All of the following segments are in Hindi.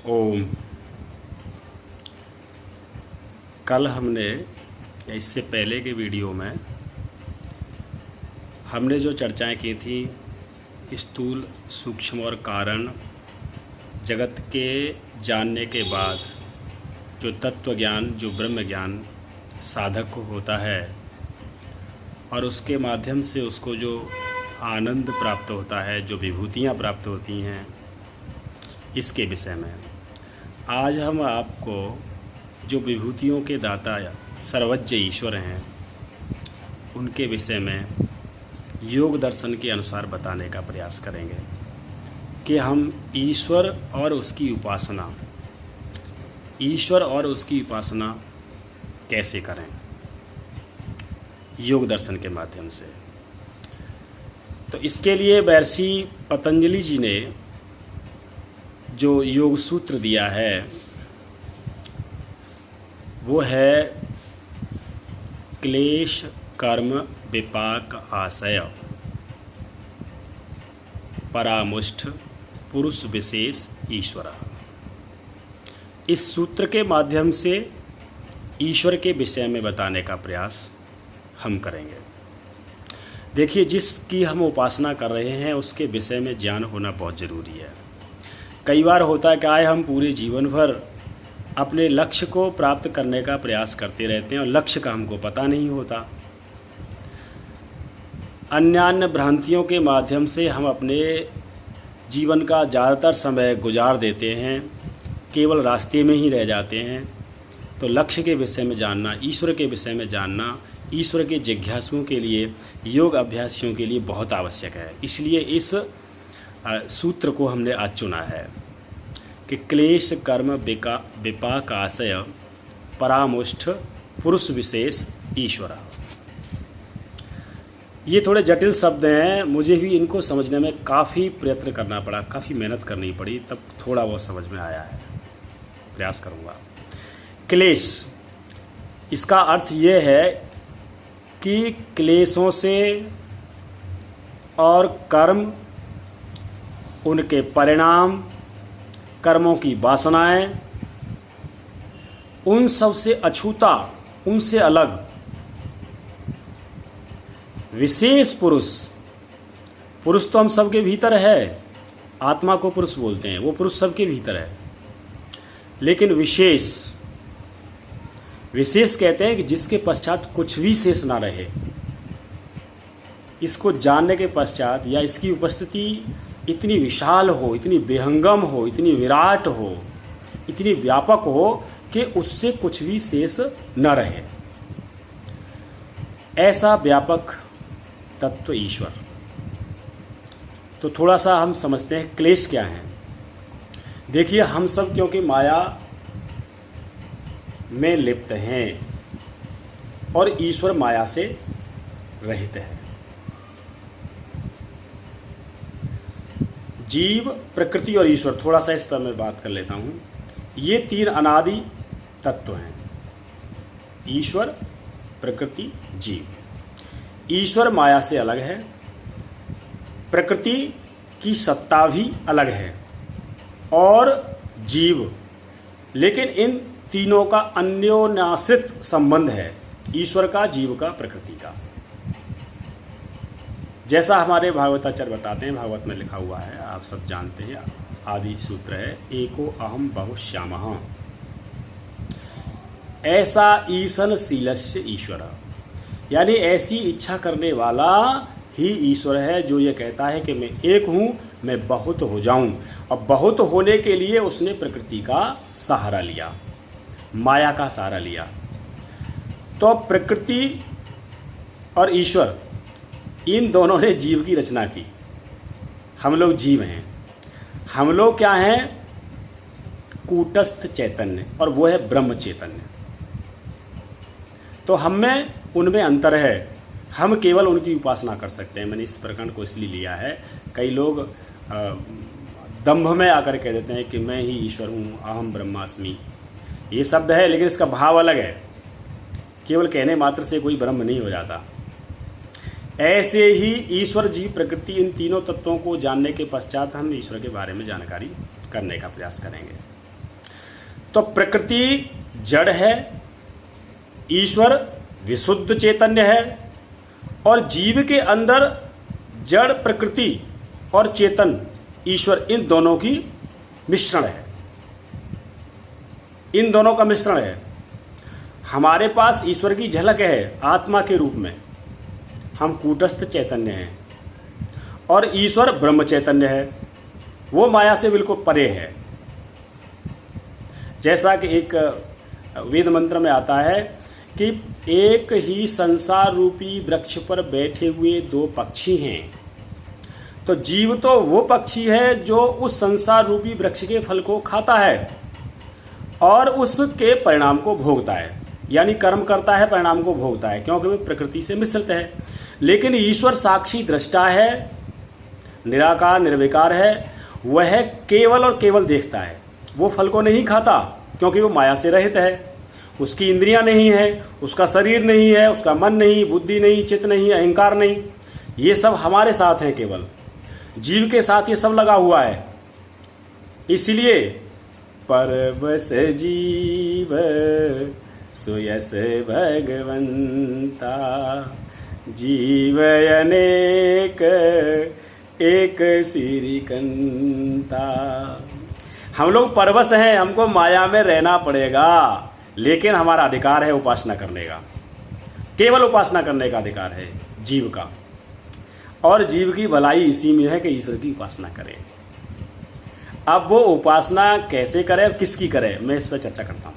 ओम। कल हमने या इससे पहले के वीडियो में हमने जो चर्चाएं की थी स्थूल, सूक्ष्म और कारण जगत के जानने के बाद जो तत्व ज्ञान, जो ब्रह्म ज्ञान साधक को होता है और उसके माध्यम से उसको जो आनंद प्राप्त होता है, जो विभूतियाँ प्राप्त होती हैं, इसके विषय में आज हम आपको जो विभूतियों के दाता या सर्वज्ञ ईश्वर हैं उनके विषय में योग दर्शन के अनुसार बताने का प्रयास करेंगे कि हम ईश्वर और उसकी उपासना कैसे करें योग दर्शन के माध्यम से। तो इसके लिए महर्षि पतंजलि जी ने जो योग सूत्र दिया है वो है क्लेश कर्म विपाक आशय परामुष्ठ पुरुष विशेष ईश्वर। इस सूत्र के माध्यम से ईश्वर के विषय में बताने का प्रयास हम करेंगे। देखिए, जिसकी हम उपासना कर रहे हैं उसके विषय में ज्ञान होना बहुत ज़रूरी है। कई बार होता है कि हम पूरे जीवन भर अपने लक्ष्य को प्राप्त करने का प्रयास करते रहते हैं और लक्ष्य का हमको पता नहीं होता। अन्य भ्रांतियों के माध्यम से हम अपने जीवन का ज़्यादातर समय गुजार देते हैं, केवल रास्ते में ही रह जाते हैं। तो लक्ष्य के विषय में जानना, ईश्वर के विषय में जानना, ईश्वर के जिज्ञासुओं के लिए, योग अभ्यासियों के लिए बहुत आवश्यक है। इसलिए इस सूत्र को हमने आज चुना है कि क्लेश कर्म विपाक आशय परामुष्ठ पुरुष विशेष ईश्वर। ये थोड़े जटिल शब्द हैं, मुझे भी इनको समझने में काफ़ी प्रयत्न करना पड़ा, काफ़ी मेहनत करनी पड़ी, तब थोड़ा बहुत समझ में आया है। प्रयास करूँगा। क्लेश, इसका अर्थ ये है कि क्लेशों से और कर्म, उनके परिणाम, कर्मों की वासनाएं, उन सब से अछूता, उनसे अलग विशेष पुरुष तो हम सबके भीतर है, आत्मा को पुरुष बोलते हैं, वो पुरुष सबके भीतर है। लेकिन विशेष कहते हैं कि जिसके पश्चात कुछ भी शेष ना रहे। इसको जानने के पश्चात या इसकी उपस्थिति इतनी विशाल हो, इतनी विहंगम हो, इतनी विराट हो, इतनी व्यापक हो कि उससे कुछ भी शेष न रहे। ऐसा व्यापक तत्व ईश्वर। तो थोड़ा सा हम समझते हैं क्लेश क्या है। देखिए, हम सब क्योंकि माया में लिप्त हैं और ईश्वर माया से रहित है। जीव, प्रकृति और ईश्वर, थोड़ा सा इस पर मैं बात कर लेता हूँ। ये तीन अनादि तत्व हैं, ईश्वर, प्रकृति, जीव। ईश्वर माया से अलग है, प्रकृति की सत्ता भी अलग है और जीव, लेकिन इन तीनों का अन्योन्याश्रित संबंध है, ईश्वर का, जीव का, प्रकृति का। जैसा हमारे भागवताचार्य बताते हैं, भागवत में लिखा हुआ है, आप सब जानते हैं, आदि सूत्र है, एको अहम बहुश्यामः ऐसा ईसन शीलस्य ईश्वर। यानी ऐसी इच्छा करने वाला ही ईश्वर है जो ये कहता है कि मैं एक हूँ, मैं बहुत हो जाऊँ। और बहुत होने के लिए उसने प्रकृति का सहारा लिया, माया का सहारा लिया। तो प्रकृति और ईश्वर, इन दोनों ने जीव की रचना की। हम लोग जीव हैं। हम लोग क्या हैं? कूटस्थ चैतन्य, और वो है ब्रह्म चैतन्य। तो हम में, उनमें अंतर है। हम केवल उनकी उपासना कर सकते हैं। मैंने इस प्रकरण को इसलिए लिया है, कई लोग दंभ में आकर कह देते हैं कि मैं ही ईश्वर हूँ, अहम ब्रह्मास्मि। ये शब्द है, लेकिन इसका भाव अलग है। केवल कहने मात्र से कोई ब्रह्म नहीं हो जाता। ऐसे ही ईश्वर, जीव, प्रकृति, इन तीनों तत्वों को जानने के पश्चात हम ईश्वर के बारे में जानकारी करने का प्रयास करेंगे। तो प्रकृति जड़ है, ईश्वर विशुद्ध चैतन्य है, और जीव के अंदर जड़ प्रकृति और चेतन ईश्वर, इन दोनों की मिश्रण है, इन दोनों का मिश्रण है। हमारे पास ईश्वर की झलक है आत्मा के रूप में, हम कूटस्थ चैतन्य हैं, और ईश्वर ब्रह्म चैतन्य है, वो माया से बिल्कुल परे है। जैसा कि एक वेद मंत्र में आता है कि एक ही संसार रूपी वृक्ष पर बैठे हुए दो पक्षी हैं। तो जीव तो वो पक्षी है जो उस संसार रूपी वृक्ष के फल को खाता है और उसके परिणाम को भोगता है, यानी कर्म करता है, परिणाम को भोगता है, क्योंकि वह प्रकृति से मिश्रित है। लेकिन ईश्वर साक्षी दृष्टा है, निराकार निर्विकार है, वह केवल और केवल देखता है, वो फल को नहीं खाता, क्योंकि वो माया से रहित है। उसकी इंद्रियां नहीं है, उसका शरीर नहीं है, उसका मन नहीं, बुद्धि नहीं, चित्त नहीं, अहंकार नहीं, ये सब हमारे साथ हैं, केवल जीव के साथ ये सब लगा हुआ है। इसलिए परवश जीव सुयस भगवंता, जीव अनेक एक श्रीकंता। हम लोग परवश हैं, हमको माया में रहना पड़ेगा, लेकिन हमारा अधिकार है उपासना करने का, केवल उपासना करने का अधिकार है जीव का। और जीव की भलाई इसी में है कि ईश्वर की उपासना करे। अब वो उपासना कैसे करे और किसकी करे, मैं इस पर चर्चा करता हूँ।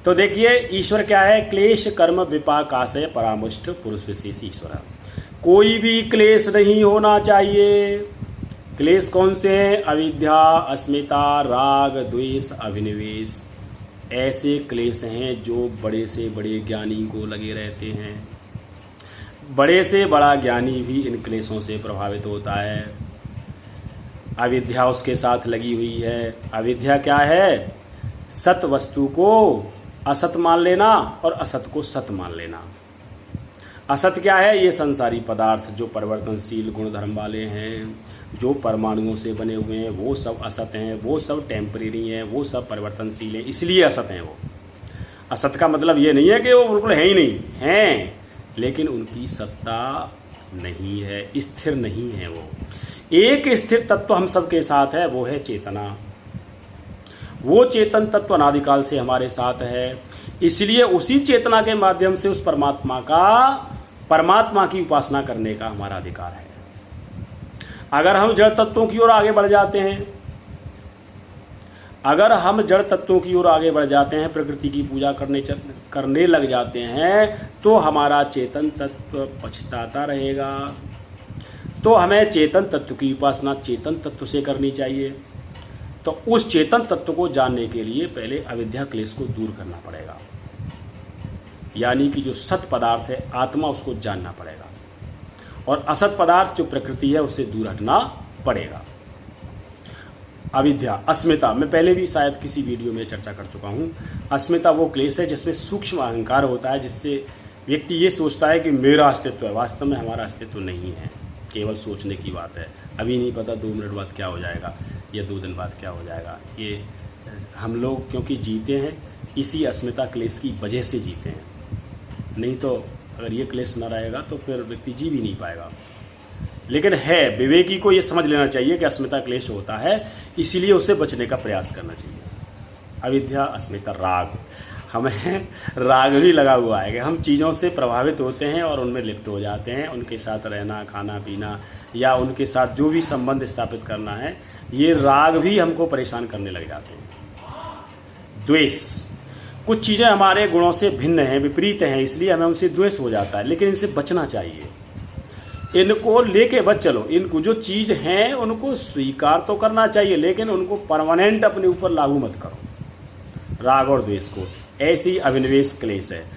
तो देखिए, ईश्वर क्या है? क्लेश कर्म विपाकाशय परामुष्ट पुरुष विशेष ईश्वर है। कोई भी क्लेश नहीं होना चाहिए। क्लेश कौन से हैं? अविद्या, अस्मिता, राग, द्वेष, अभिनिवेश। ऐसे क्लेश हैं जो बड़े से बड़े ज्ञानी को लगे रहते हैं। बड़े से बड़ा ज्ञानी भी इन क्लेशों से प्रभावित होता है। अविद्या उसके साथ लगी हुई है। अविद्या क्या है? सत वस्तु को असत मान लेना और असत को सत मान लेना। असत क्या है? ये संसारी पदार्थ जो परिवर्तनशील गुण धर्म वाले हैं, जो परमाणुओं से बने हुए हैं, वो सब असत हैं, वो सब टेम्परेरी हैं, वो सब परिवर्तनशील हैं, इसलिए असत हैं वो। असत का मतलब ये नहीं है कि वो बिल्कुल है ही नहीं, हैं, लेकिन उनकी सत्ता नहीं है, स्थिर नहीं है। वो एक स्थिर तत्व हम सबके साथ है, वो है चेतना। वो चेतन तत्व अनादिकाल से हमारे साथ है, इसलिए उसी चेतना के माध्यम से उस परमात्मा की उपासना करने का हमारा अधिकार है। अगर हम जड़ तत्वों की ओर आगे बढ़ जाते हैं, प्रकृति की पूजा करने लग जाते हैं, तो हमारा चेतन तत्व पछताता रहेगा। तो हमें चेतन तत्व की उपासना चेतन तत्व से करनी चाहिए। तो उस चेतन तत्व को जानने के लिए पहले अविद्या क्लेश को दूर करना पड़ेगा, यानी कि जो सत पदार्थ है आत्मा, उसको जानना पड़ेगा, और असत पदार्थ जो प्रकृति है उससे दूर हटना पड़ेगा। अविद्या, अस्मिता, मैं पहले भी शायद किसी वीडियो में चर्चा कर चुका हूँ। अस्मिता वो क्लेश है जिसमें सूक्ष्म अहंकार होता है, जिससे व्यक्ति ये सोचता है कि मेरा अस्तित्व है। वास्तव में हमारा अस्तित्व नहीं है, केवल सोचने की बात है। अभी नहीं पता 2 मिनट बाद क्या हो जाएगा या 2 दिन बाद क्या हो जाएगा। ये हम लोग क्योंकि जीते हैं इसी अस्मिता क्लेश की वजह से जीते हैं, नहीं तो अगर ये क्लेश न रहेगा तो फिर व्यक्ति जी भी नहीं पाएगा। लेकिन है, विवेकी को ये समझ लेना चाहिए कि अस्मिता क्लेश होता है, इसीलिए उससे बचने का प्रयास करना चाहिए। अविद्या, अस्मिता, राग, हमें राग भी लगा हुआ है कि हम चीज़ों से प्रभावित होते हैं और उनमें लिप्त हो जाते हैं। उनके साथ रहना, खाना पीना या उनके साथ जो भी संबंध स्थापित करना है, ये राग भी हमको परेशान करने लग जाते हैं। द्वेष, कुछ चीज़ें हमारे गुणों से भिन्न हैं, विपरीत हैं, इसलिए हमें उनसे द्वेष हो जाता है, लेकिन इनसे बचना चाहिए। इनको लेके बच चलो। इनको जो चीज़ हैं उनको स्वीकार तो करना चाहिए, लेकिन उनको परमानेंट अपने ऊपर लागू मत करो, राग और द्वेष को। ऐसी अभिनिवेश क्लेश है।